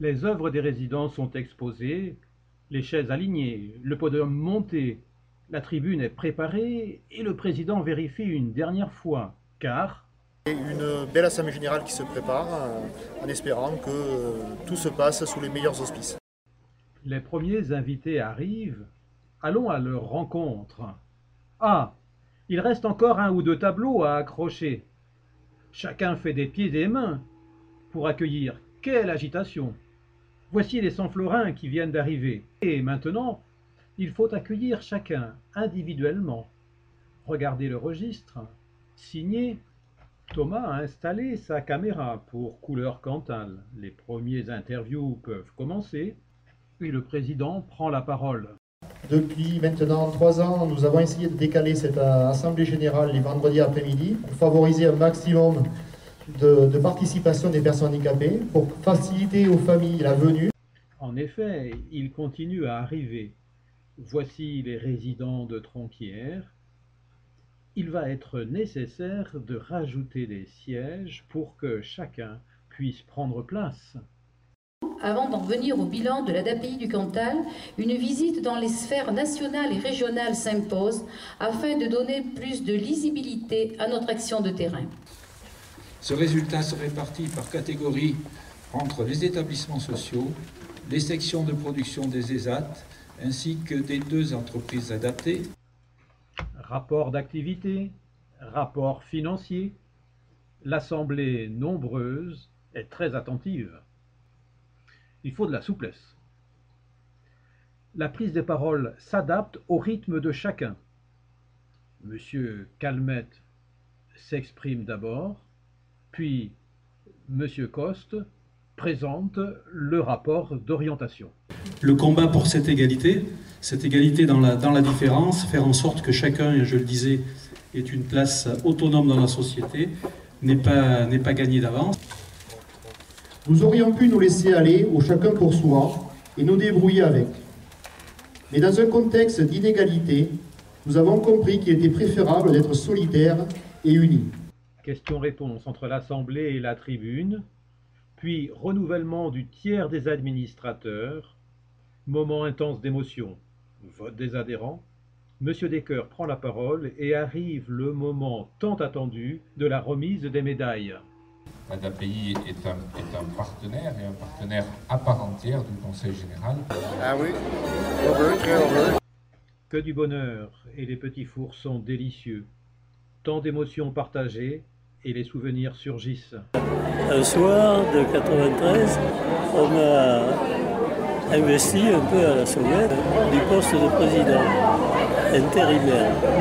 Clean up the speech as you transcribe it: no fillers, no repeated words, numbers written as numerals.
Les œuvres des résidents sont exposées, les chaises alignées, le podium monté, la tribune est préparée et le président vérifie une dernière fois, car une belle assemblée générale qui se prépare en espérant que tout se passe sous les meilleurs auspices. les premiers invités arrivent, allons à leur rencontre. Ah, il reste encore un ou deux tableaux à accrocher. Chacun fait des pieds et des mains pour accueillir. Quelle agitation! Voici les 100 florins qui viennent d'arriver. Et maintenant, il faut accueillir chacun individuellement. Regardez le registre. Signé. Thomas a installé sa caméra pour couleur Cantal. Les premiers interviews peuvent commencer. Puis le président prend la parole. Depuis maintenant 3 ans, nous avons essayé de décaler cette assemblée générale les vendredis après-midi pour favoriser un maximum de participation des personnes handicapées, pour faciliter aux familles la venue. En effet, il continue à arriver. Voici les résidents de Tronquières. Il va être nécessaire de rajouter des sièges pour que chacun puisse prendre place. Avant d'en venir au bilan de l'ADAPI du Cantal, une visite dans les sphères nationales et régionales s'impose afin de donner plus de lisibilité à notre action de terrain. Ce résultat se répartit par catégorie entre les établissements sociaux, les sections de production des ESAT, ainsi que des 2 entreprises adaptées. Rapport d'activité, rapport financier. L'Assemblée nombreuse est très attentive. Il faut de la souplesse. La prise de parole s'adapte au rythme de chacun. Monsieur Calmette s'exprime d'abord, puis Monsieur Coste présente le rapport d'orientation. Le combat pour cette égalité dans la différence, faire en sorte que chacun, et je le disais, ait une place autonome dans la société, n'est pas gagné d'avance. Nous aurions pu nous laisser aller au chacun pour soi et nous débrouiller avec. Mais dans un contexte d'inégalité, nous avons compris qu'il était préférable d'être solidaires et unis. Question-réponse entre l'Assemblée et la tribune, puis renouvellement du tiers des administrateurs, moment intense d'émotion, vote des adhérents. Monsieur Descoeurs prend la parole et arrive le moment tant attendu de la remise des médailles. L'ADAPI est un partenaire et un partenaire à part entière du Conseil général. Ah oui, heureux, très heureux. Que du bonheur, et les petits fours sont délicieux. Tant d'émotions partagées, et les souvenirs surgissent. Un soir de 93, on m'a investi un peu à la sauvette du poste de président intérimaire.